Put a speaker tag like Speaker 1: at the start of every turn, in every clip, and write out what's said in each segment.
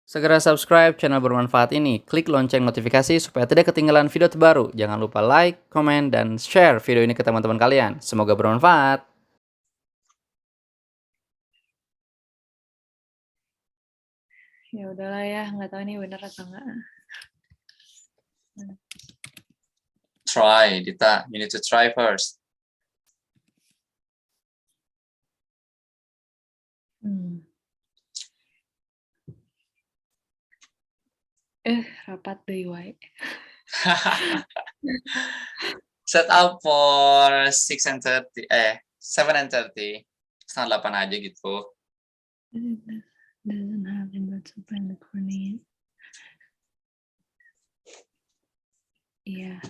Speaker 1: Segera subscribe channel bermanfaat ini. Klik lonceng notifikasi supaya tidak ketinggalan video terbaru. Jangan lupa like, komen, dan share video ini ke teman-teman kalian. Semoga bermanfaat.
Speaker 2: Ya udahlah ya, nggak tahu nih bener atau enggak.
Speaker 3: Try, Dita. You need to try first.
Speaker 2: Rapat deh, wae.
Speaker 3: Set up for 6:30, 7:30. Setengah 8 aja gitu.
Speaker 2: Doesn't have blood supply in the cornea. Iya.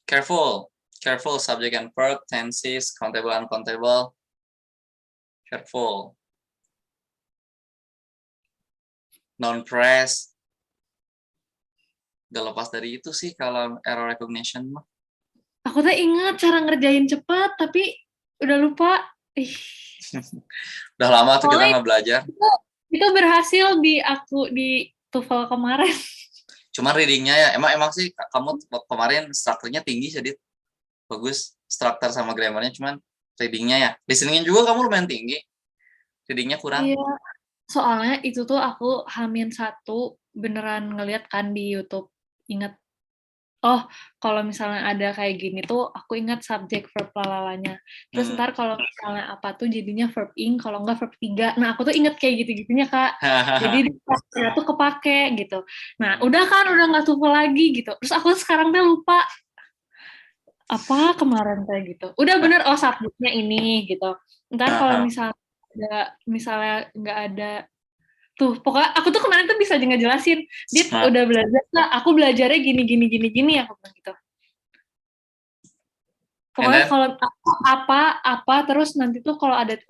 Speaker 3: Careful, subject and verb, tenses, countable, uncountable. Careful. Non-press. Gak lepas dari itu sih kalau error recognition mah.
Speaker 2: Aku tuh ingat cara ngerjain cepat, tapi udah lupa.
Speaker 3: Udah lama tuh kita
Speaker 2: Soalnya
Speaker 3: nggak belajar.
Speaker 2: Itu berhasil di TOEFL kemarin.
Speaker 3: Cuma readingnya ya, emang sih kamu kemarin strukturnya tinggi jadi bagus struktur sama grammarnya, cuman readingnya ya. Listeningnya juga kamu lumayan tinggi. Readingnya kurang.
Speaker 2: Iya. Soalnya itu tuh aku H-1 beneran ngeliat kan di YouTube. Ingat, oh kalau misalnya ada kayak gini tuh aku ingat subjek verb lalalanya. Terus ntar kalau misalnya apa tuh jadinya verb ing, kalau enggak verb 3. Nah aku tuh inget kayak gitu-gitunya Kak. Jadi di tuh kepake gitu. Nah udah nggak TOEFL lagi gitu. Terus aku sekarang tuh lupa apa kemarin kayak gitu. Udah bener, oh subjeknya ini gitu. Ntar kalau misalnya nggak ada tuh, pokoknya aku tuh kemarin tuh bisa ngejelasin, Dit udah belajar lah, aku belajarnya gini aku bilang gitu. Pokoknya kalau apa terus nanti tuh kalau ada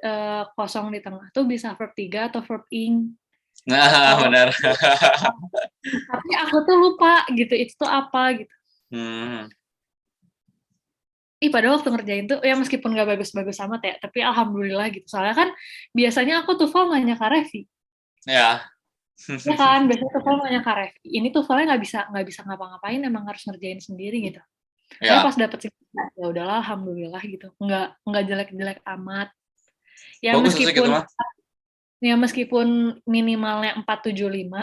Speaker 2: kosong di tengah tuh bisa verb 3 atau verb ing.
Speaker 3: Nah, benar.
Speaker 2: Tapi aku tuh lupa gitu, itu tuh apa gitu. Padahal waktu ngerjain tuh, ya meskipun gak bagus-bagus amat ya, tapi alhamdulillah gitu. Soalnya kan biasanya aku TOEFL nanya Kak Revi.
Speaker 3: Ya.
Speaker 2: Ya kan, biasanya TOEFL nanya Kak Revi. Ini TOEFL-nya nggak bisa ngapa-ngapain, emang harus ngerjain sendiri gitu. Tapi pas dapet sih, ya udahlah, alhamdulillah gitu. Nggak jelek-jelek amat. Ya
Speaker 3: bagus gitu mah.
Speaker 2: Ya meskipun minimalnya 475.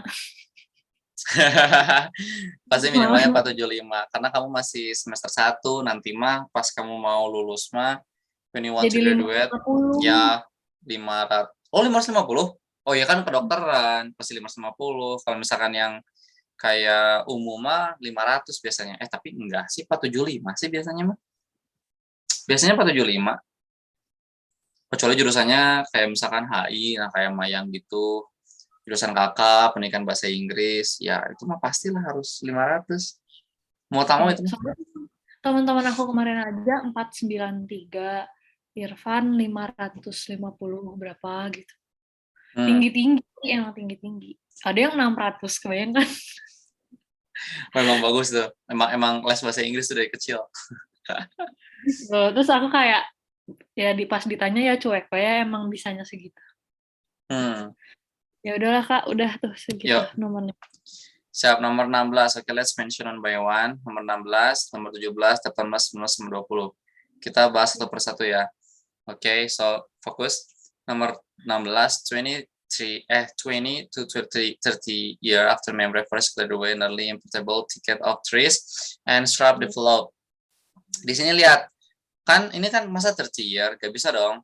Speaker 3: Pasti minimalnya 475 karena kamu masih semester 1, nanti mah pas kamu mau lulus mah when you want to graduate ya 500. Oh, 550. Oh ya kan kedokteran pasti 550. Kalau misalkan yang kayak umum mah 500 biasanya. Tapi enggak sih, 475 sih biasanya mah. Biasanya 475. Kecuali jurusannya kayak misalkan HI, nah kayak Mayang gitu. Jurusan kakak, pendidikan bahasa Inggris, ya itu mah pastilah harus 500. Mau tamu itu mah.
Speaker 2: Teman-teman aku kemarin aja 493, Irfan 550 berapa gitu. Tinggi-tinggi, emang tinggi-tinggi. Ada yang 600, kebayang kan?
Speaker 3: Memang bagus tuh. Emang les bahasa Inggris tuh dari kecil.
Speaker 2: Terus aku kayak, ya pas ditanya ya cuek, ya emang bisanya segitu. Ya udahlah Kak, udah tuh segitu nomornya.
Speaker 3: Siap, nomor 16. Oke, let's mention one by one. Nomor 16, nomor 17, 18, 19, nomor 20. Kita bahas satu persatu ya. Oke, so fokus. Nomor 16, 20 to 30 year after memory first cleared away an early importable ticket of trees and shrub develop. Di sini lihat, kan ini kan masa 30 year, gak bisa dong.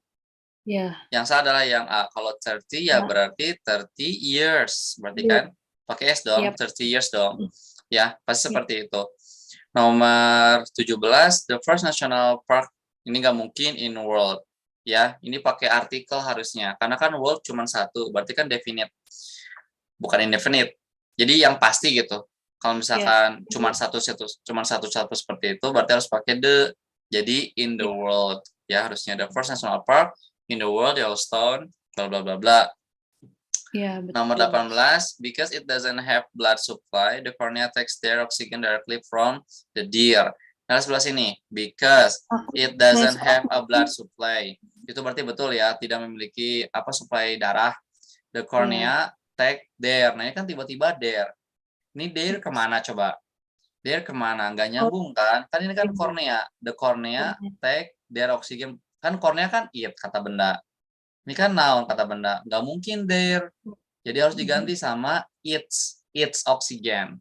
Speaker 2: Iya.
Speaker 3: Yang salah adalah yang A. Kalau 30 ya berarti 30 years. Berarti kan pakai S dong, 30 years dong. Ya, pasti seperti itu. Nomor 17, the first national park, ini nggak mungkin in world. Ya, ini pakai artikel harusnya. Karena kan world cuma satu, berarti kan definite. Bukan indefinite. Jadi yang pasti gitu. Kalau misalkan cuma satu seperti itu, berarti harus pakai the. Jadi in the world. Ya, harusnya the first national park in the world, Yellowstone, bla bla bla bla.
Speaker 2: Ya, betul.
Speaker 3: Nomor 18, because it doesn't have blood supply, the cornea takes their oxygen directly from the deer. Nah, sebelah sini, because it doesn't have a blood supply. Itu berarti betul ya, tidak memiliki supply darah. The cornea take there. Nah, ini kan tiba-tiba there. Ini there kemana coba? There kemana? Nggak nyambung kan? Kan ini kan cornea. The cornea take their oxygen. Kan cornea kan it, kata benda. Ini kan noun, kata benda. Nggak mungkin there. Jadi harus diganti sama its oxygen.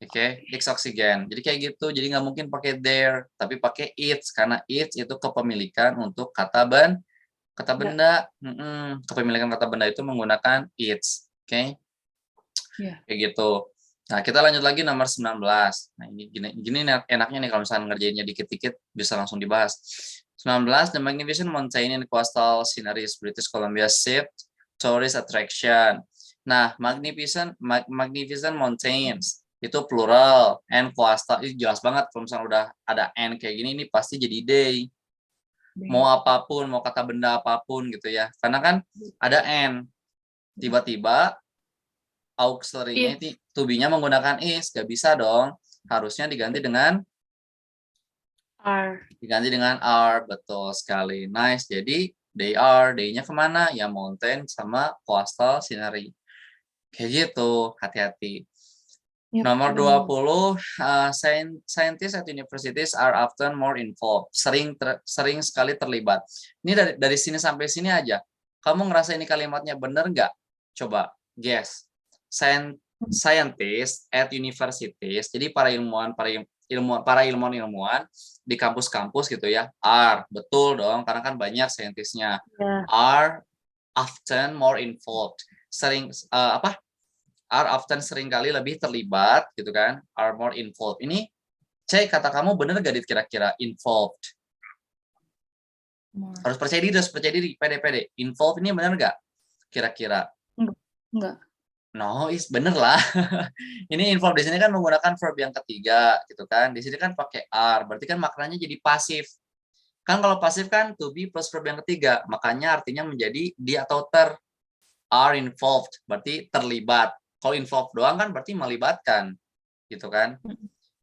Speaker 3: Oke, its oxygen. Jadi kayak gitu. Jadi nggak mungkin pakai there, tapi pakai its. Karena its itu kepemilikan untuk kata benda. Kepemilikan kata benda itu menggunakan its. Oke. Kayak gitu. Nah, kita lanjut lagi nomor 19. Nah, ini gini enaknya nih kalau misalnya ngerjainnya dikit-dikit bisa langsung dibahas. 19, the magnificent mountain in coastal sceneries British Columbia shaped tourist attraction. Nah, magnificent mountains itu plural, and coastal itu jelas banget kalau misalnya udah ada and kayak gini, ini pasti jadi they. Mau apapun, mau kata benda apapun gitu ya. Karena kan ada and. Tiba-tiba auxiliary-nya to be-nya menggunakan is, gak bisa dong. Harusnya diganti dengan
Speaker 2: are.
Speaker 3: Diganti dengan are, betul sekali. Nice. Jadi they are, they-nya kemana? Ya mountain sama coastal scenery. Kayak gitu, hati-hati. Nomor 20, scientists at universities are often more involved. Sering sekali terlibat. Ini dari sini sampai sini aja. Kamu ngerasa ini kalimatnya bener nggak? Coba guess. Scientists at universities. Jadi para ilmuwan di kampus-kampus gitu ya. Are, betul dong, karena kan banyak scientistnya. Are often more involved. Are often seringkali lebih terlibat gitu kan, are more involved. Ini cek kata kamu bener gak kira-kira involved? Harus percaya diri, pede. Involved ini bener gak kira-kira?
Speaker 2: Enggak.
Speaker 3: No, bener lah. Ini involved di sini kan menggunakan verb yang ketiga gitu kan. Di sini kan pakai are, berarti kan maknanya jadi pasif. Kan kalau pasif kan to be plus verb yang ketiga, makanya artinya menjadi di atau are involved, berarti terlibat. Kalau involved doang kan berarti melibatkan, gitu kan?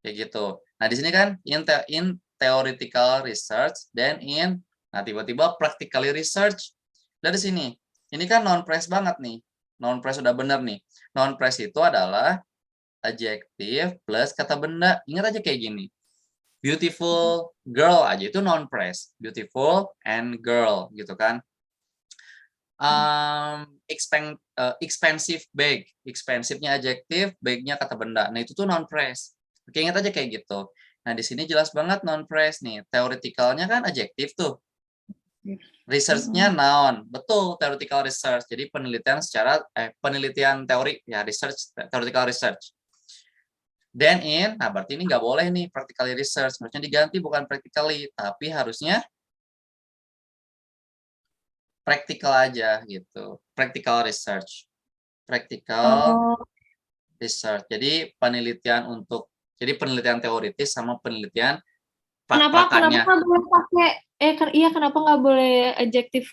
Speaker 3: Kayak gitu. Nah di sini kan in theoretical research, then nah tiba-tiba practically research. Dari sini, ini kan noun phrase banget nih. Noun phrase udah bener nih. Noun phrase itu adalah adjective plus kata benda. Ingat aja kayak gini. Beautiful girl aja itu noun phrase. Beautiful and girl, gitu kan? Expensive bag, expensive-nya adjektif, bag-nya kata benda. Nah, itu tuh noun phrase. Oke, ingat aja kayak gitu. Nah, di sini jelas banget noun phrase nih. Theoretical-nya kan adjektif tuh. Research-nya noun. Betul, theoretical research. Jadi penelitian teori ya, theoretical research. Then nah berarti ini nggak boleh nih practically research. Harusnya diganti bukan practically, tapi harusnya practical aja gitu. Practical research. Jadi penelitian teoritis sama penelitian
Speaker 2: Kenapa nggak boleh pakai kenapa nggak boleh adjective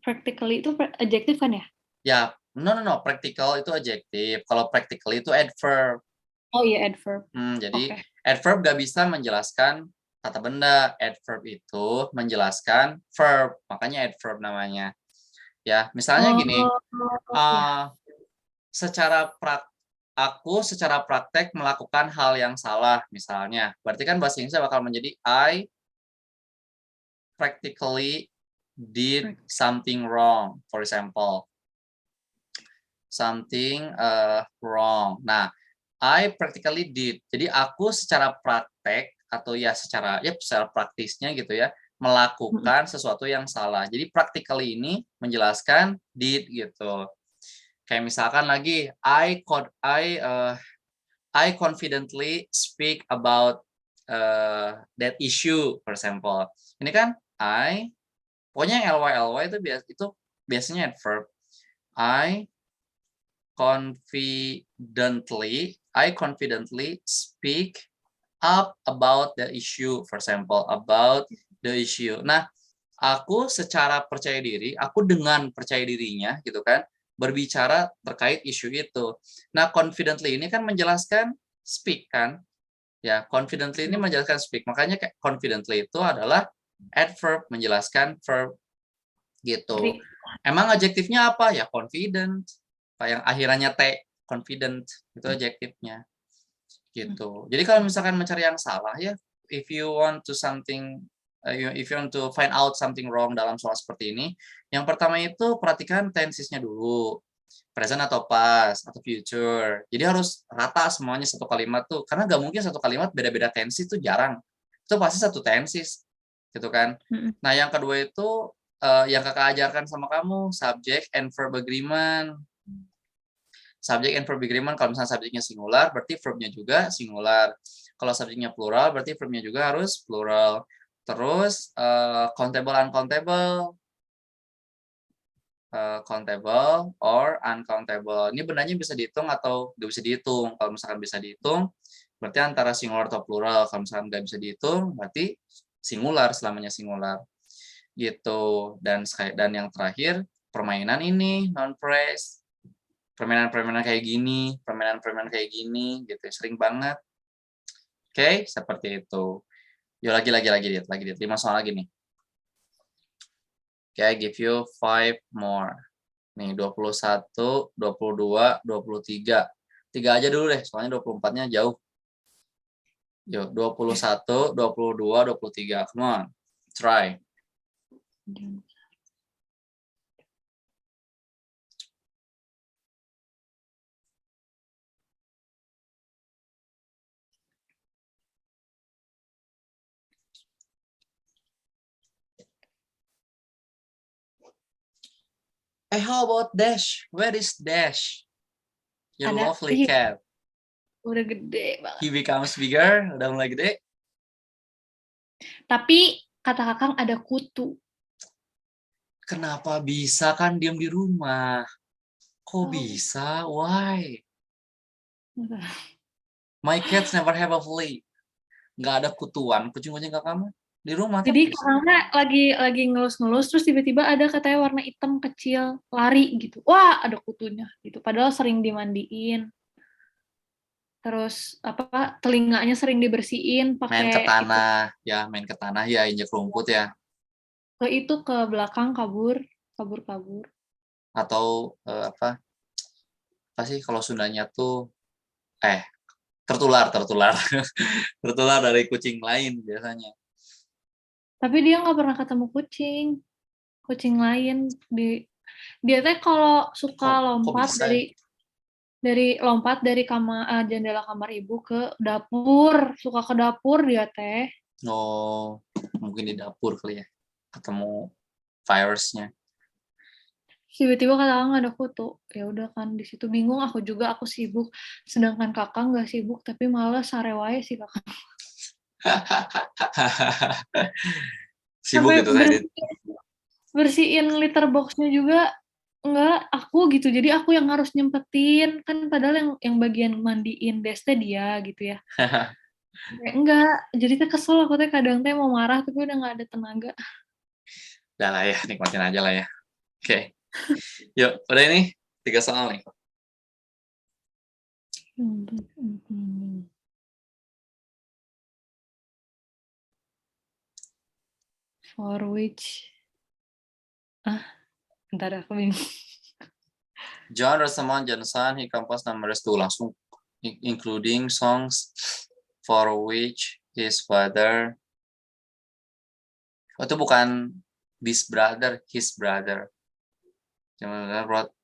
Speaker 2: practically itu adjective kan ya?
Speaker 3: Ya, no, practical itu adjektif. Kalau practically itu adverb.
Speaker 2: Oh iya, adverb.
Speaker 3: Jadi adverb gak bisa menjelaskan kata benda. Adverb itu menjelaskan verb, makanya adverb namanya. Ya, misalnya gini. Aku secara praktek melakukan hal yang salah, misalnya. Berarti kan bahasa Inggrisnya bakal menjadi I practically did something wrong, for example. Something wrong. Nah, I practically did. Jadi aku secara praktek atau secara praktisnya gitu ya, melakukan sesuatu yang salah. Jadi practically ini menjelaskan did gitu. Kayak misalkan lagi I confidently speak about that issue, for example. Ini kan pokoknya yang ly itu biasanya adverb. I confidently speak up about the issue, for example, about the issue. Nah, aku secara percaya diri, aku dengan percaya dirinya gitu kan, berbicara terkait isu itu. Nah, confidently ini kan menjelaskan speak kan? Ya, confidently ini menjelaskan speak. Makanya confidently itu adalah adverb menjelaskan verb gitu. Emang adjektifnya apa? Ya confident. Yang akhirannya T, confident. Itu adjektifnya. Gitu. Jadi kalau misalkan mencari yang salah ya, if you want to find out something wrong dalam soal seperti ini, yang pertama itu perhatikan tensesnya dulu. Present atau past atau future. Jadi harus rata semuanya satu kalimat tuh. Karena nggak mungkin satu kalimat beda-beda tensi tuh jarang. Itu pasti satu tensis. Gitu kan. Nah, yang kedua itu yang kakak ajarkan sama kamu, subject and verb agreement. Subject and verb agreement, kalau misalnya subjeknya singular, berarti verbnya juga singular. Kalau subjeknya plural, berarti verbnya juga harus plural. Terus countable, uncountable. Countable or uncountable. Ini benarnya bisa dihitung atau nggak bisa dihitung. Kalau misalkan bisa dihitung, berarti antara singular atau plural. Kalau misalkan nggak bisa dihitung, berarti singular, selamanya singular. Gitu. Dan yang terakhir, permainan ini, non-phrase. Permainan-permainan kayak gini, permainan-permainan kayak gini, gitu. Sering banget. Oke, seperti itu. Yuk, lagi, Dit. 5 soal lagi nih. Oke, I give you 5 more. Nih, 21, 22, 23. 3 aja dulu deh, soalnya 24-nya jauh. Yuk, 21, 22, 23. Come on, try. How about Dash? Where is Dash? Your lovely cat.
Speaker 2: Udah gede banget.
Speaker 3: He becomes bigger, udah mulai gede.
Speaker 2: Tapi kata Kakang ada kutu.
Speaker 3: Kenapa bisa kan diam di rumah? Kok bisa? Why? My cats never have a flea. Nggak ada kutuan, kucing-kucing kamu di rumah.
Speaker 2: Jadi karena lagi ngelus-ngelus, terus tiba-tiba ada katanya warna hitam kecil, lari gitu. Wah, ada kutunya gitu. Padahal sering dimandiin. Terus telinganya sering dibersihin pakai
Speaker 3: main ke tanah, main ke tanah ya, injek rumput ya.
Speaker 2: Itu ke belakang kabur.
Speaker 3: Atau apa sih kalau Sundanya tuh tertular tertular dari kucing lain biasanya.
Speaker 2: Tapi dia nggak pernah ketemu kucing lain. Dia teh kalau suka lompat dari jendela kamar ibu ke dapur, suka ke dapur dia teh.
Speaker 3: Oh, mungkin di dapur kali ya, ketemu virusnya.
Speaker 2: Tiba-tiba kata Kakak nggak ada kutu. Ya udah kan di situ bingung aku juga, aku sibuk. Sedangkan Kakak nggak sibuk tapi malah sare wae sih Kakak.
Speaker 3: Sibuk gitu tadi.
Speaker 2: Bersihin litter box-nya juga enggak aku gitu. Jadi aku yang harus nyempetin kan, padahal yang bagian mandiin Deste dia gitu ya. Enggak, jadi teh kesel aku teh kadang teh mau marah tapi udah nggak ada tenaga.
Speaker 3: Udah lah ya, nikmatin aja lah ya. Oke. Yuk, udah ini 3 soal nih.
Speaker 2: For which bentar aku bingung.
Speaker 3: John Rosamond Johnson, he composed numerous tuh langsung including songs for which his father. Oh, itu bukan his brother.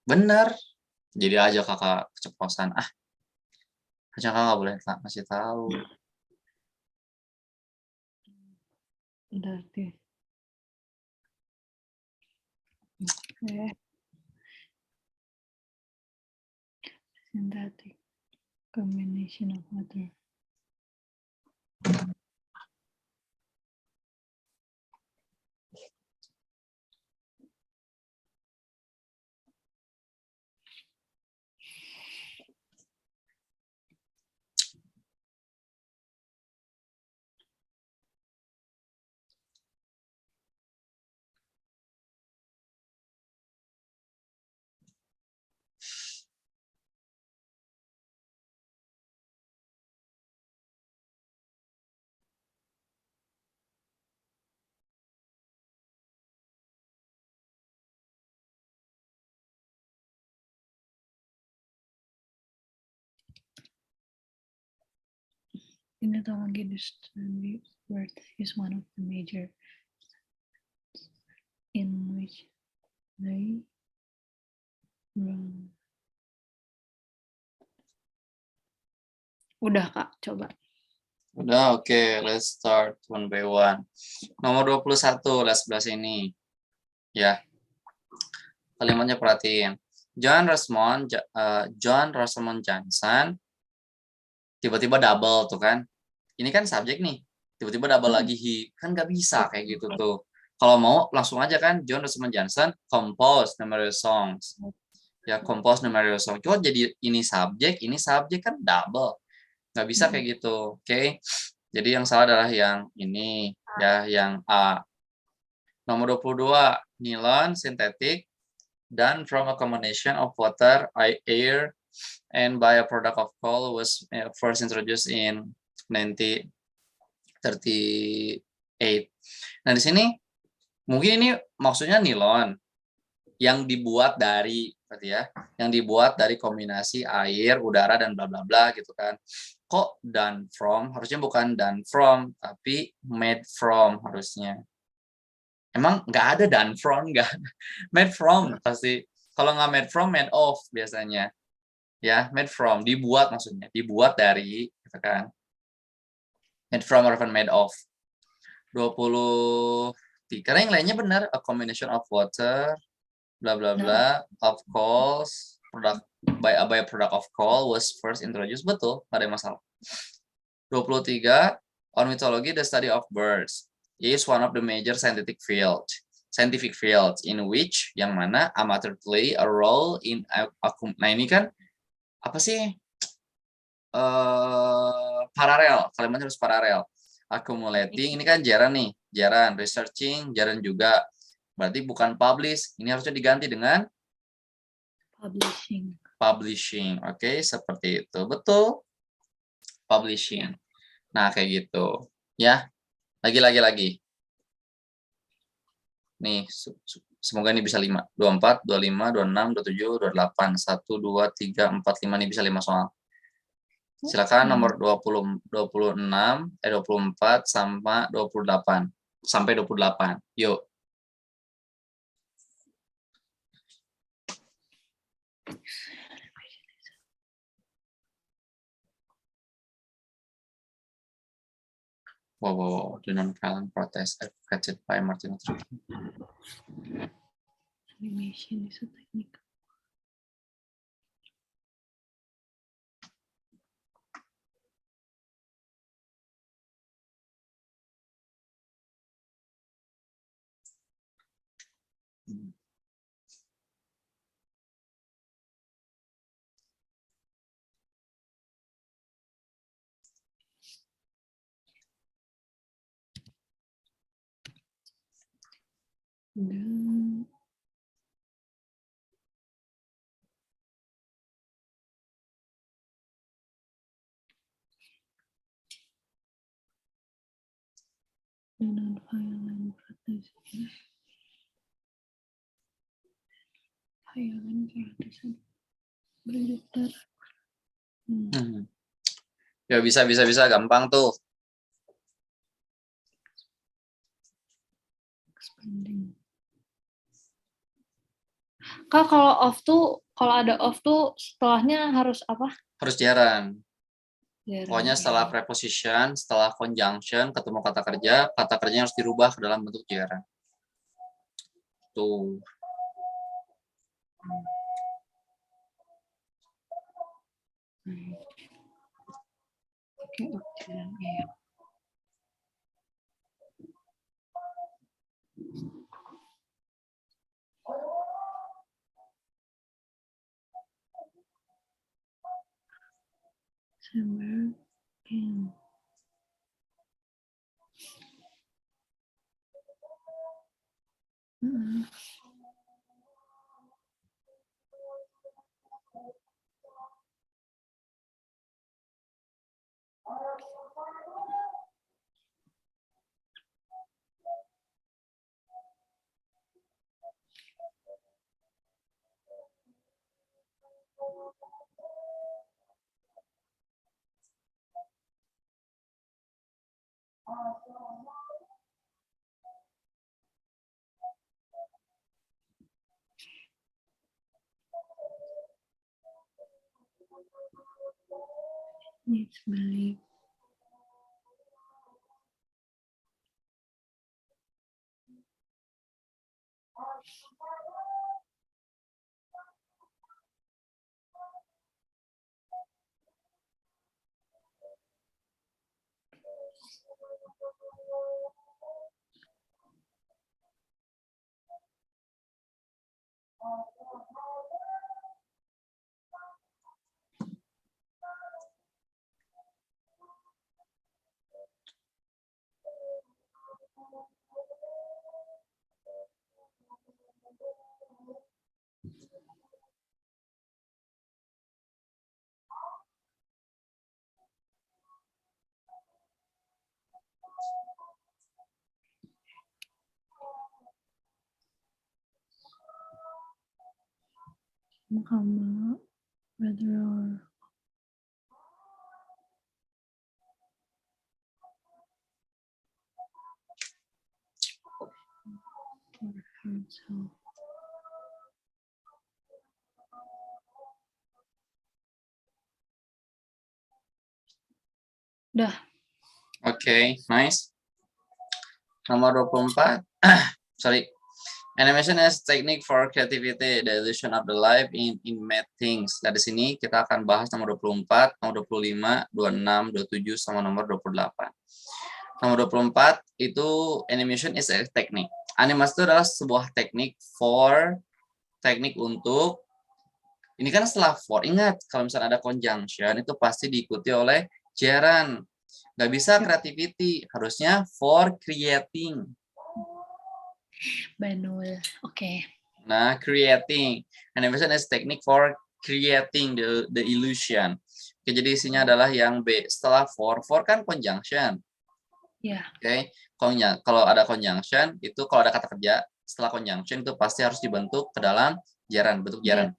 Speaker 3: Bener. Jadi aja kakak keceplosan. Kakak nggak boleh ngasih tahu.
Speaker 2: Bentar deh. Synthetic combination of water. In the Tamangi district, birth is one of the major in which they run. Udah Kak, coba.
Speaker 3: Udah, oke. Let's start one by one. Nomor 21, lihat sebelah sini. Ya. Kalimatnya perhatiin. John Rosamond Johnson tiba-tiba double tuh kan. Ini kan subjek nih. Tiba-tiba double lagi he. Kan nggak bisa kayak gitu tuh. Kalau mau langsung aja kan John Rosamond Johnson compose numerous songs. Ya, compose numerous songs. Cuma jadi ini subjek kan double. Nggak bisa kayak gitu. Oke. Jadi yang salah adalah yang ini ya, yang A. Nomor 22, nylon synthetic done from a combination of water, air, and by a product of coal was first introduced in 1938. Nah, di sini mungkin ini maksudnya nilon yang dibuat dari berarti ya, yang dibuat dari kombinasi air, udara dan bla bla bla gitu kan. Kok done from? Harusnya bukan done from, tapi made from harusnya. Emang nggak ada done from, nggak ada. Made from pasti. Kalau nggak made from, made of biasanya. Ya, made from, dibuat maksudnya. Dibuat dari, gitu kan. Made from or made of. 20. Karena yang lainnya benar. A combination of water, bla bla bla, of coals, product by a product of coal was first introduced. Betul, nggak ada masalah. 23. Ornithology, the study of birds, is one of the major scientific fields in which yang mana amateur play a role in. Nah ini kan apa sih, paralel, kalimatnya harus paralel. Accumulating ini kan jaran nih, jaran. Researching jaran juga, berarti bukan publish, ini harusnya diganti dengan publishing. Oke, seperti itu, betul, publishing. Nah kayak gitu ya. Lagi nih, semoga ini bisa 5. 24, 25, 26, 27, 28. 1, 2, 3, 4, 5. Ini bisa 5 soal. Silakan nomor 20, 26, 24 sama 28. Sampai 28. Yuk. Wow. The non-violent protest advocated by Martin Luther King.
Speaker 2: Animation is a technique. Non-violent protest. Violent protest. Bergetar.
Speaker 3: Ya bisa gampang tuh.
Speaker 2: Expanding. Kak, kalau ada off tuh setelahnya harus apa?
Speaker 3: Harus jaran.
Speaker 2: Jaran.
Speaker 3: Pokoknya setelah preposition, setelah conjunction, ketemu kata kerjanya harus dirubah ke dalam bentuk jaran. Tuh.
Speaker 2: Oke, jaran ya. Summer in. Needs belief. Mahkamah, whether herself. Dah.
Speaker 3: Oke, nice. Nomor 24. Sorry. Animation as technique for creativity, the illusion of the life in mad things. Dari sini kita akan bahas nomor 24, nomor 25, 26, 27, sama nomor 28. Nomor 24 itu animation is a technique. Animasi itu adalah sebuah teknik untuk, ini kan setelah for, ingat kalau misalnya ada conjunction itu pasti diikuti oleh gerund. Nggak bisa creativity, harusnya for creating.
Speaker 2: Banul. Oke.
Speaker 3: Nah, creating. Animation is technique for creating the illusion. Oke, jadi isinya adalah yang B. Setelah for kan conjunction.
Speaker 2: Ya.
Speaker 3: Oke, kalau ada conjunction, itu kalau ada kata kerja, setelah conjunction itu pasti harus dibentuk ke dalam gerund, bentuk gerund.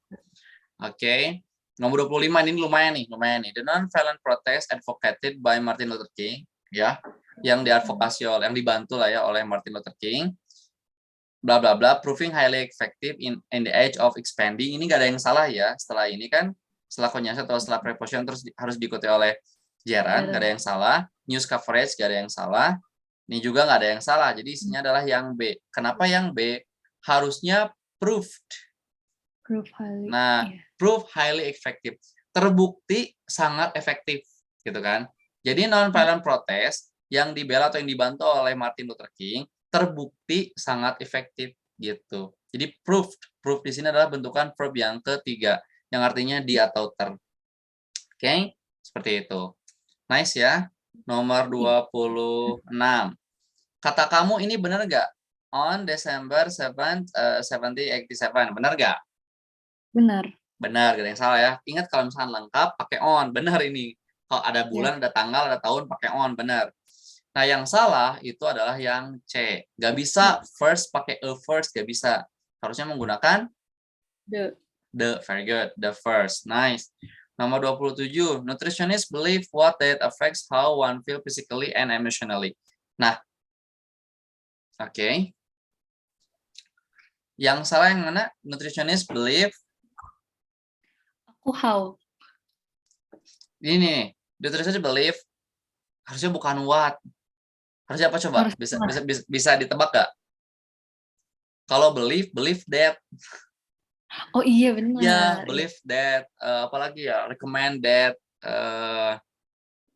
Speaker 3: Oke, nomor 25 ini lumayan nih. The non-violent protest advocated by Martin Luther King, ya, yang dibantu lah ya oleh Martin Luther King. Bla bla bla, proving highly effective in the age of expanding. Ini nggak ada yang salah ya. Setelah ini kan, setelah conjunction atau setelah preposition terus harus diikuti oleh gerund, nggak ada yang salah. News coverage nggak ada yang salah. Ini juga nggak ada yang salah. Jadi isinya adalah yang B. Kenapa yang B? Harusnya proved. Prove highly effective. Terbukti sangat efektif, gitu kan? Jadi non-violent protest yang dibela atau yang dibantu oleh Martin Luther King terbukti sangat efektif gitu. Jadi proof di sini adalah bentukan verb yang ketiga yang artinya di atau ter. Oke, seperti itu. Nice ya. Nomor 26. Kata kamu ini benar nggak? On December 7, 1787. Benar nggak?
Speaker 2: Benar.
Speaker 3: Benar, gak ada yang salah ya. Ingat kalau misalkan lengkap pakai on, benar ini. Kalau ada bulan, ada tanggal, ada tahun pakai on, benar. Nah, yang salah itu adalah yang C. Gak bisa first pakai a first, gak bisa. Harusnya menggunakan
Speaker 2: The.
Speaker 3: Very good. The first. Nice. Nomor 27. Nutritionists believe what that affects how one feel physically and emotionally. Nah, oke. Yang salah yang mana? Nutritionists believe.
Speaker 2: Aku how.
Speaker 3: Ini, nutritionists believe. Harusnya bukan what. Harusnya apa coba? Bisa ditebak gak? Kalau believe that.
Speaker 2: Oh iya benar.
Speaker 3: Ya, believe that. Apalagi ya, recommend that.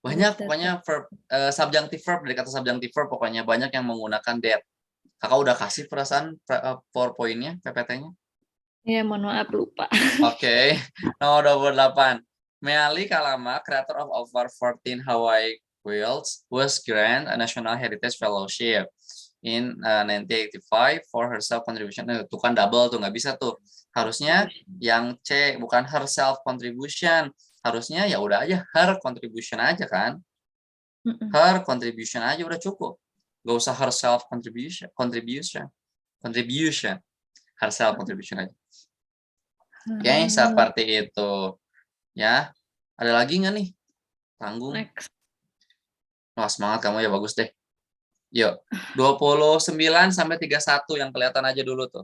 Speaker 3: Banyak pokoknya verb, subjunctive verb, dari kata subjunctive verb pokoknya banyak yang menggunakan that. Kakak udah kasih perasaan PowerPoint-nya, PPT-nya?
Speaker 2: Iya, mohon maaf lupa.
Speaker 3: Oke. Nomor 28. Meali Kalama, creator of over 14 Hawaii Quilts, was granted a National Heritage Fellowship in 1985 for her self contribution. Itu kan double tuh, nggak bisa tuh. Harusnya yang C, bukan her self contribution. Harusnya ya udah aja her contribution aja kan. Her contribution aja udah cukup. Gak usah her self contribution. Her self contribution aja. Oke, seperti itu. Ya. Ada lagi nggak nih? Tanggung.
Speaker 2: Next.
Speaker 3: Wah, semangat kamu ya, bagus deh. Yuk, 29 sampai 31 yang kelihatan aja dulu tuh.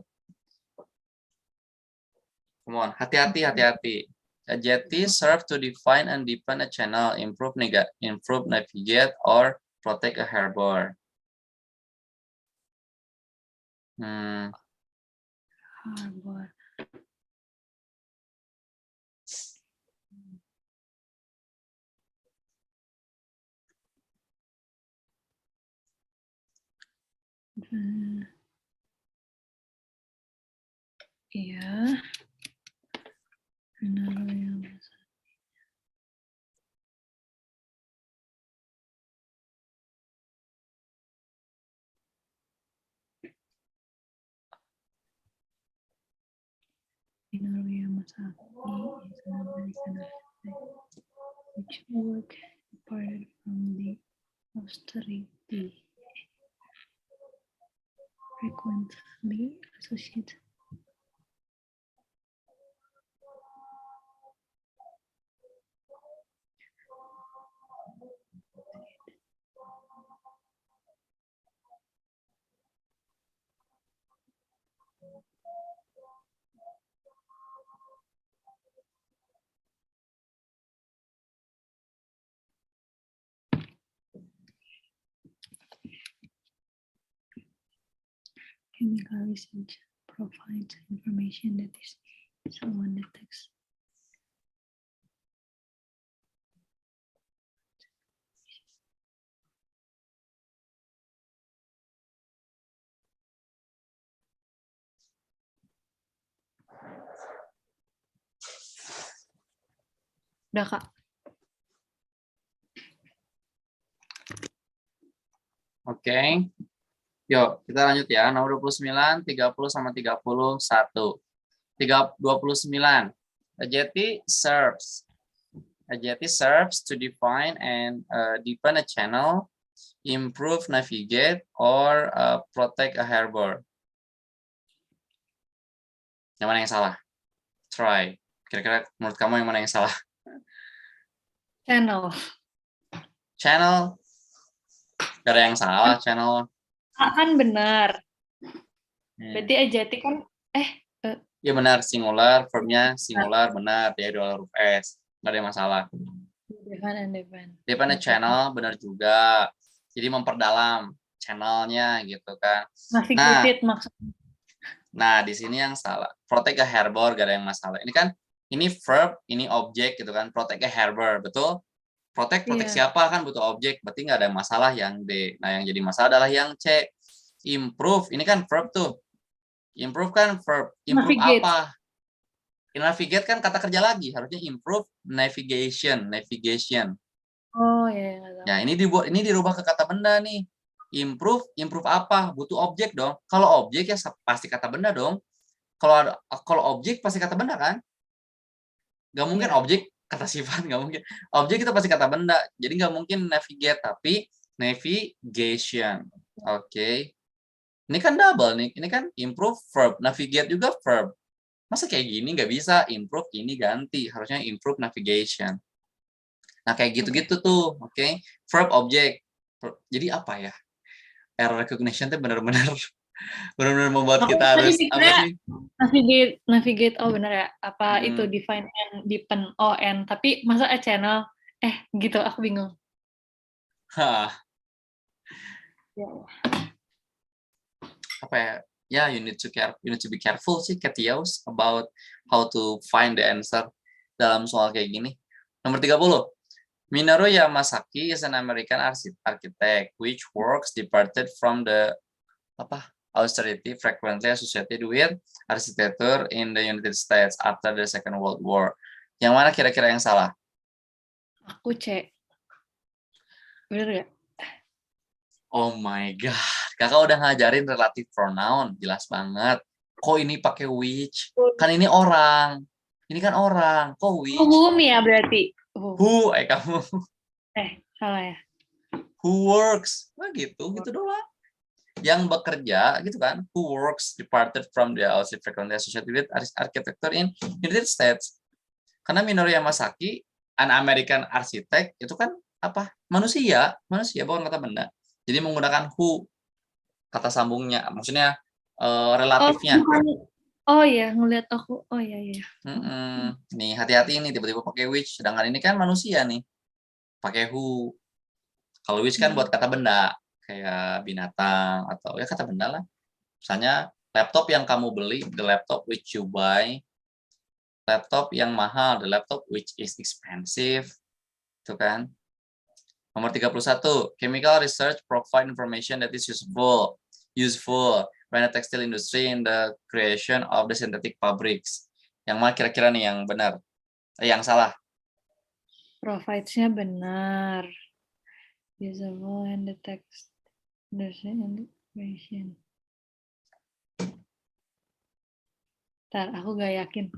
Speaker 3: Come on, hati-hati. Adjective serve to define and deepen a channel, improve, navigate, or protect a harbor.
Speaker 2: Harbor. Iya. Benar yang Minoru Yamasaki is an American architect which work departed from the austerity frequently associated. Chemical research provides information that is someone detects. Udah, Kak.
Speaker 3: Oke. Yuk, kita lanjut ya. Nomor 29, 30 sama 31. 29. Adjective serves. Adjective serves to define and deepen a channel, improve, navigate, or protect a harbor. Yang mana yang salah? Try. Kira-kira menurut kamu yang mana yang salah?
Speaker 2: Channel.
Speaker 3: Channel. Gak ada yang salah, channel.
Speaker 2: Kan benar. Berarti adjective kan
Speaker 3: Ya benar, singular, verbnya singular, benar, dia dua huruf S. Nggak ada masalah. Depan channel, benar juga. Jadi memperdalam channelnya gitu kan. Nah, di sini yang salah. Protect a harbor, gak ada yang masalah. Ini kan, ini verb, ini objek gitu kan. Protect a harbor, betul? Protect siapa kan butuh objek, berarti nggak ada masalah yang D. Nah, yang jadi masalah adalah yang C. Improve, ini kan verb tuh. Improve kan verb. Improve navigate. Apa? Navigate kan kata kerja lagi. Harusnya improve navigation.
Speaker 2: Oh ya.
Speaker 3: Ya, ini dirubah ke kata benda nih. Improve apa? Butuh objek dong. Kalau objek ya pasti kata benda dong. Kalau objek pasti kata benda kan? Nggak mungkin objek kata sifat, nggak mungkin. Objek itu pasti kata benda. Jadi nggak mungkin navigate, tapi navigation. Oke. Ini kan double nih. Ini kan improve verb, navigate juga verb. Masa kayak gini nggak bisa improve ini ganti. Harusnya improve navigation. Nah, kayak gitu-gitu tuh. Oke. Verb object. Jadi apa ya? Error recognition itu benar-benar membuat kita harus apa sih?
Speaker 2: Navigate. Oh benar ya. Apa itu define and deepen on. Tapi masa a channel gitu aku bingung. Ya.
Speaker 3: Apa ya? Ya, you need to be careful sih, Ketiaus, about how to find the answer dalam soal kayak gini. Nomor 30. Minoru Yamasaki is an American architect which works departed from the austerity frequently associated with architecture in the United States after the Second World War. Yang mana kira-kira yang salah?
Speaker 2: Aku C. Bener ya?
Speaker 3: Oh my god, kakak udah ngajarin relative pronoun, jelas banget. Kok ini pakai which? Kan ini orang. Ini kan orang. Kok which?
Speaker 2: Whom ya berarti.
Speaker 3: Who? Kamu.
Speaker 2: Salah ya.
Speaker 3: Who works? Nah, gitu doang. Yang bekerja, gitu kan? Who works departed from the outside frequently associated with architecture in United States. Karena Minoru Yamasaki, an American architect, itu kan apa? Manusia bukan kata benda. Jadi menggunakan who, kata sambungnya, maksudnya relatifnya.
Speaker 2: Oh ya, ngelihat aku. Oh ya ya.
Speaker 3: Nih hati-hati ini tiba-tiba pakai which, sedangkan ini kan manusia nih pakai who. Kalau which kan buat kata benda kayak binatang atau ya kata benda lah. Misalnya laptop yang kamu beli, the laptop which you buy. Laptop yang mahal, the laptop which is expensive. Itu kan. Nomor 31, chemical research provide information that is useful when the textile industry in the creation of the synthetic fabrics. Yang mana kira-kira nih yang benar? Yang salah.
Speaker 2: Provides-nya benar. Usable and the text industry and the creation. Ntar, aku gak yakin.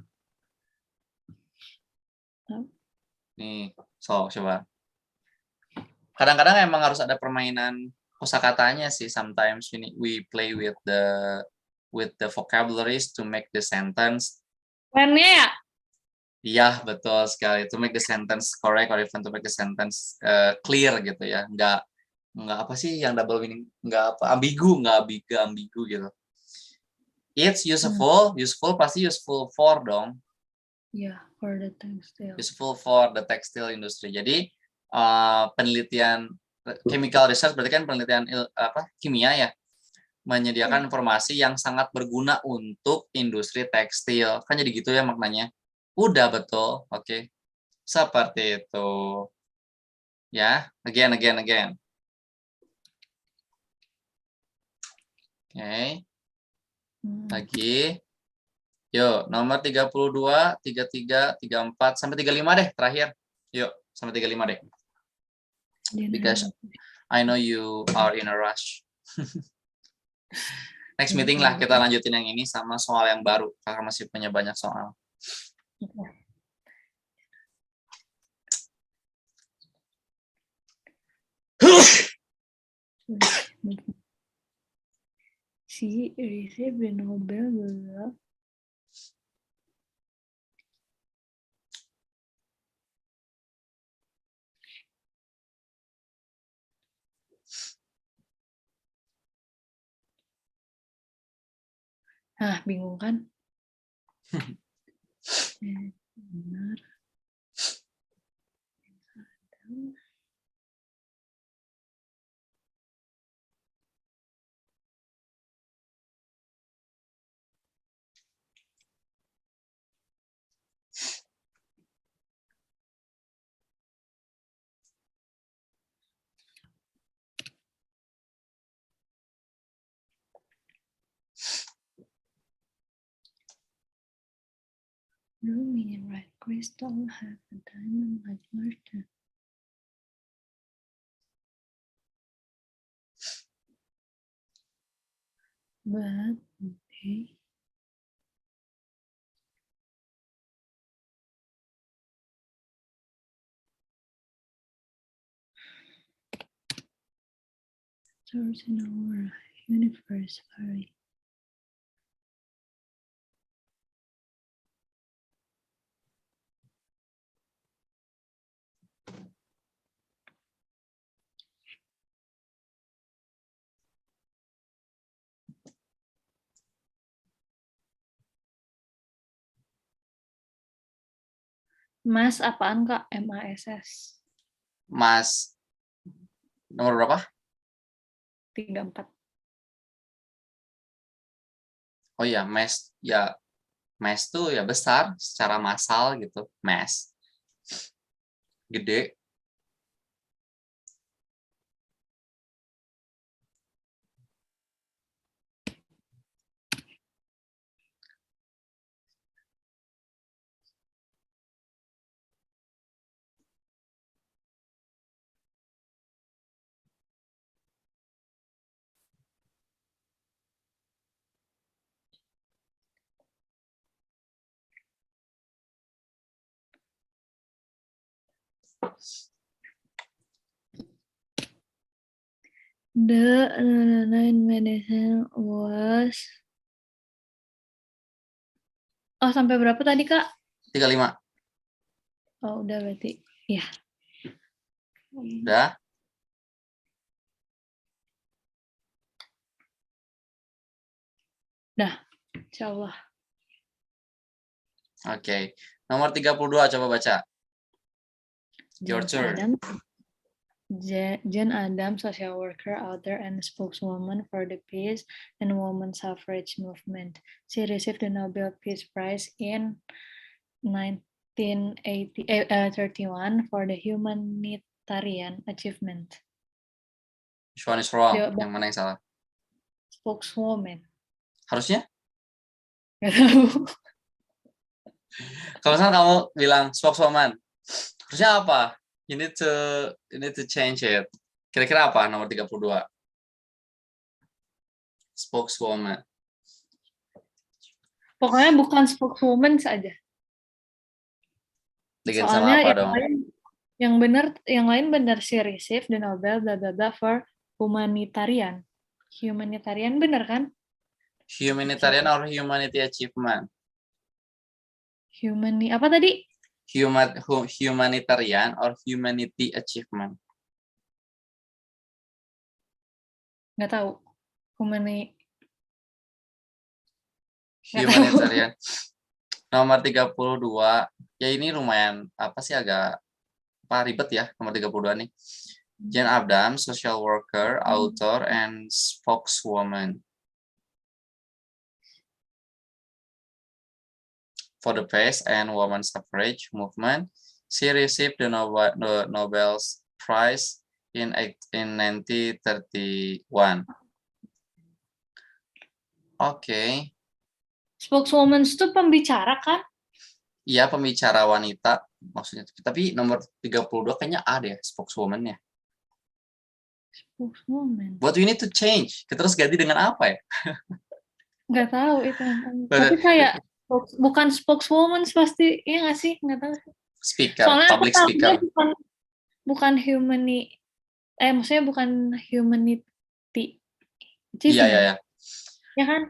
Speaker 3: Nih, coba. Kadang-kadang emang harus ada permainan kosakatanya sih. Sometimes we play with the vocabularies to make the sentence.
Speaker 2: When-nya ya?
Speaker 3: Iya, betul sekali. To make the sentence correct or even to make the sentence clear gitu ya. Nggak apa sih yang double meaning? Nggak apa, ambigu gitu. It's useful pasti useful for dong.
Speaker 2: Yeah, for the textile.
Speaker 3: Useful for the textile industry. Jadi penelitian chemical research berarti kan penelitian kimia ya, menyediakan informasi yang sangat berguna untuk industri tekstil. Kan jadi gitu ya maknanya. Udah betul. Oke. Seperti itu. Ya, again. Oke. Lagi. Yuk, nomor 32, 33, 34 sampai 35 deh terakhir. Yuk, sampai 35 deh. Because I know you are in a rush. Next meeting lah kita lanjutin yang ini sama soal yang baru karena masih punya banyak soal.
Speaker 2: She received the Nobel Prize. Nah, bingung kan? Benar. No meteorite crystal have a diamond like merchant. But they stars in our universe vary. Mas apaan Kak? MASS.
Speaker 3: Mas, nomor berapa?
Speaker 2: 34.
Speaker 3: Oh iya, mass ya. Mass tuh ya besar secara massal gitu. Mass. Gede.
Speaker 2: The in medicine was sampai berapa tadi Kak?
Speaker 3: 35.
Speaker 2: Oh udah berarti ya.
Speaker 3: Udah.
Speaker 2: Dah, insyaallah.
Speaker 3: Oke. Nomor 32 coba baca. Your
Speaker 2: James
Speaker 3: turn.
Speaker 2: Adams, Jane Addams, social worker, author, and spokeswoman for the peace and women's suffrage movement. She received the Nobel Peace Prize in 1931 for the humanitarian achievement.
Speaker 3: Which one is wrong?
Speaker 2: Jawaban
Speaker 3: Yang mana yang salah?
Speaker 2: spokeswoman.
Speaker 3: Harusnya?
Speaker 2: Gak tahu.
Speaker 3: Kalau misalnya kamu bilang spokeswoman, harusnya apa? You need to change it. Kira-kira apa nomor 32? Spokeswoman.
Speaker 2: Pokoknya bukan spokeswoman saja.
Speaker 3: Diganti sama
Speaker 2: Soalnya
Speaker 3: apa dong?
Speaker 2: yang lain benar, she received the Nobel blah blah blah for humanitarian. Humanitarian benar kan?
Speaker 3: Humanitarian or humanity achievement?
Speaker 2: Apa tadi?
Speaker 3: Humanitarian or humanity achievement?
Speaker 2: Nggak tahu.
Speaker 3: Humanitarian. Nomor 32. Ya ini lumayan agak ribet ya nomor 32 nih. Jane Addams, social worker, author, and spokeswoman for the peace and women's suffrage movement. She received the Nobel Prize in 1931. Oke.
Speaker 2: Spokeswoman itu pembicara kan?
Speaker 3: Iya, pembicara wanita maksudnya. Tapi nomor 32 kayaknya A deh spokeswoman-nya.
Speaker 2: Spokeswoman.
Speaker 3: What we need to change? Kita harus ganti dengan apa ya?
Speaker 2: Nggak tahu itu. Tapi kayak bukan spokeswoman pasti, iya nggak sih? Nggak tahu.
Speaker 3: Speaker,
Speaker 2: soalnya
Speaker 3: public speaker.
Speaker 2: Maksudnya bukan humanity.
Speaker 3: Iya.
Speaker 2: Ya kan?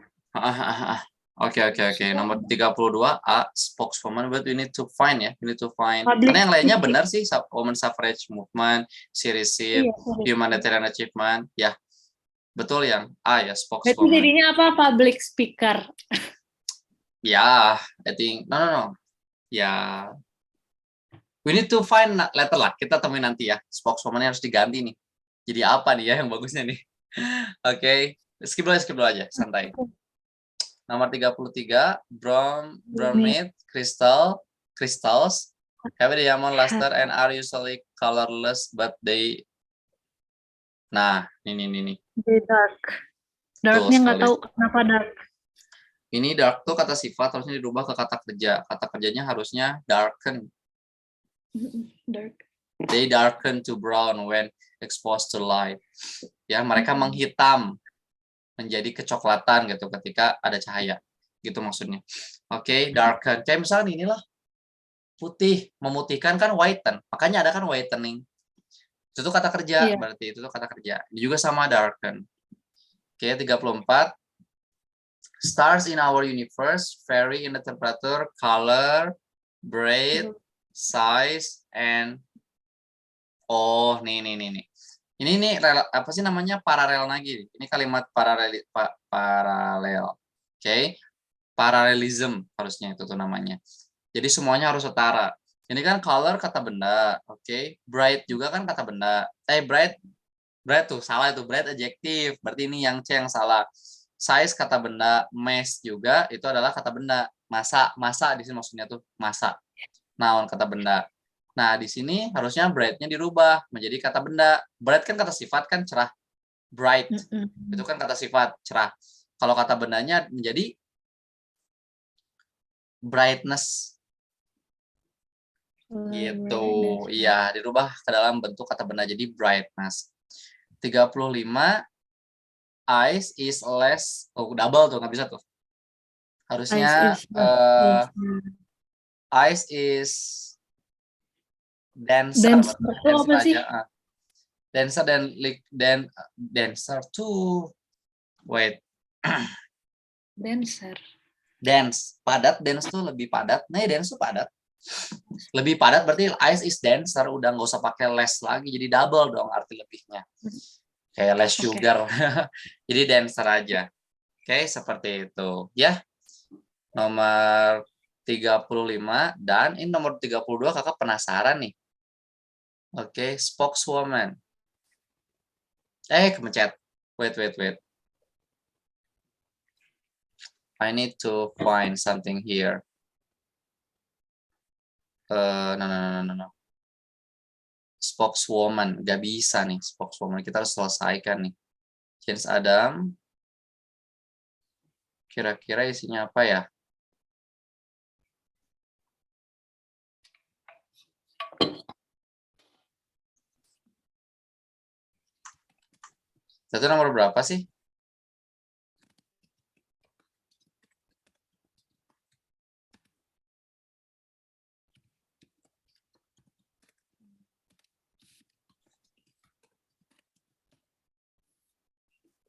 Speaker 3: Oke. Nomor 32 A, spokeswoman, but we need to find ya. We need to find.
Speaker 2: Public
Speaker 3: Karena yang lainnya
Speaker 2: speaking.
Speaker 3: benar sih, women suffrage movement, she received humanitarian achievement. Ya, betul yang A ya,
Speaker 2: Berarti
Speaker 3: spokeswoman.
Speaker 2: jadinya apa? Public speaker.
Speaker 3: Ya, I think, no. Ya, we need to find letter lah. Kita temuin nanti ya. Spokeswoman harus diganti nih. Jadi apa nih ya yang bagusnya nih? Oke. Skip dulu aja, santai. Nomor 33, brown meat, crystals, have a diamond luster and are usually colorless, but they... Nah, ini.
Speaker 2: The dark. Darknya nggak tahu kenapa dark.
Speaker 3: Ini dark tuh kata sifat, harusnya dirubah ke kata kerja. Kata kerjanya harusnya darken.
Speaker 2: Dark.
Speaker 3: They darken to brown when exposed to light. Ya, mereka menghitam menjadi kecoklatan gitu ketika ada cahaya. Gitu maksudnya. Oke, darken. Kayak misalnya inilah putih, memutihkan kan whiten. Makanya ada kan whitening. Itu tuh kata kerja, berarti itu tuh kata kerja. Ini juga sama darken. Oke, 34. Stars in our universe vary in the temperature, color, breadth, size, and nih. Ini apa sih namanya? Paralel lagi. Ini kalimat paralel. Oke. Paralelism harusnya itu tuh namanya. Jadi semuanya harus setara. Ini kan color kata benda, oke. Bright juga kan kata benda. Bright tuh salah itu, bright adjektif. Berarti ini yang C yang salah. Size kata benda, mass juga itu adalah kata benda. Masa di sini maksudnya tuh masa. Noun kata benda. Nah, di sini harusnya bright-nya dirubah menjadi kata benda. Bright kan kata sifat kan cerah. Bright. Itu kan kata sifat cerah. Kalau kata bendanya menjadi brightness. Gitu. Iya, dirubah ke dalam bentuk kata benda jadi brightness. 35 ice is less. Double tuh nggak bisa tuh. Harusnya ice is denser aja. Denser tuh. Wait. Dense, padat, dense tuh lebih padat. Nah, dense tuh padat. Lebih padat berarti ice is denser, udah nggak usah pakai less lagi, jadi double dong arti lebihnya. Kayak less sugar. Jadi denser aja. Oke, seperti itu. Ya. Nomor 35 dan ini nomor 32 kakak penasaran nih. Oke, spokeswoman. Kemencet. Wait. I need to find something here. No. Spokeswoman, gak bisa nih spokeswoman. Kita harus selesaikan nih. James Adam. Kira-kira isinya apa ya? Satu nomor berapa sih?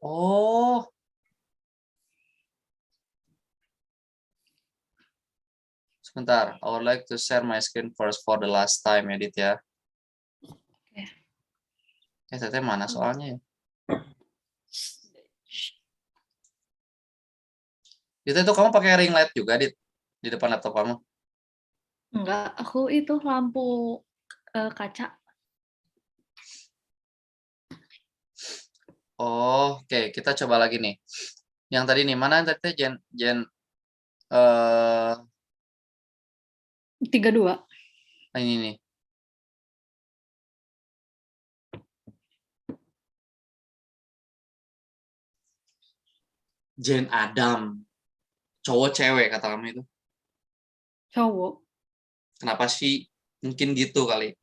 Speaker 3: Oh. Sebentar, I would like to share my screen first for the last time, edit ya. Teteh mana soalnya ya? Itu kamu pakai ring light juga, Dit? Di depan laptop kamu?
Speaker 2: Enggak, aku itu lampu kaca.
Speaker 3: Oh, oke. Kita coba lagi nih. Yang tadi nih, mana tadi Jen
Speaker 2: 32.
Speaker 3: Ini nih. Jane Adam. Cowok cewek kata kamu itu.
Speaker 2: Cowok.
Speaker 3: Kenapa sih? Mungkin gitu kali.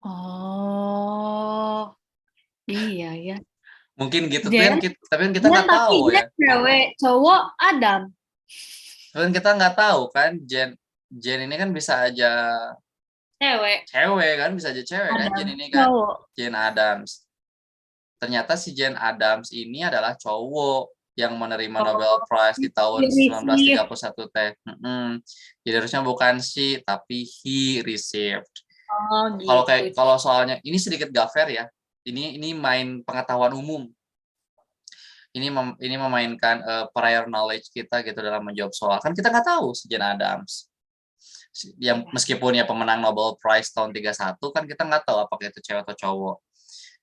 Speaker 2: Oh. Iya ya.
Speaker 3: Mungkin gitu,
Speaker 2: Jen,
Speaker 3: tapi kan kita nggak tahu ya.
Speaker 2: Cewek, cowok Adam.
Speaker 3: Tapi kan kita nggak tahu kan, Jen ini kan bisa aja cewek kan, bisa aja cewek kan, Jen ini kan Jen Adams. Ternyata si Jen Adams ini adalah cowok yang menerima Nobel Prize di tahun 1931 teh. Jadi harusnya bukan she, tapi he received.
Speaker 2: Oh, gitu.
Speaker 3: Kalau soalnya ini sedikit gak fair ya. Ini main pengetahuan umum. Ini memainkan prior knowledge kita gitu dalam menjawab soal. Kan kita nggak tahu si Jane Adams. Yang meskipun ya pemenang Nobel Prize tahun 31 kan kita nggak tahu apakah itu cewek atau cowok.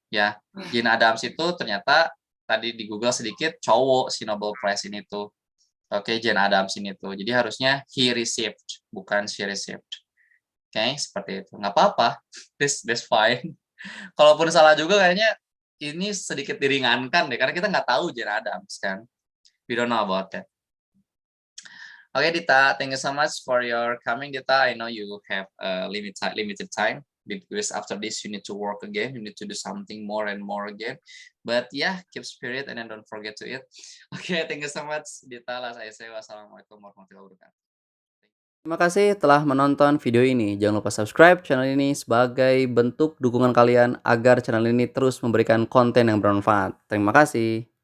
Speaker 3: Ya, Jane Adams itu ternyata tadi di Google sedikit cowok si Nobel Prize ini tuh. Oke, Jane Adams ini tuh. Jadi harusnya he received, bukan she received. Oke, seperti itu. Nggak apa-apa. That's fine. Kalaupun salah juga kayaknya ini sedikit diringankan deh, karena kita nggak tahu Jane Adams kan. We don't know about that. Okay, Dita, thank you so much for your coming, Dita. I know you have a limited time because after this you need to work again. You need to do something more and more again. But yeah, keep spirit and then don't forget to eat. Okay, thank you so much, Dita. Wassalamualaikum warahmatullahi wabarakatuh.
Speaker 1: Terima kasih telah menonton video ini. Jangan lupa subscribe channel ini sebagai bentuk dukungan kalian agar channel ini terus memberikan konten yang bermanfaat. Terima kasih.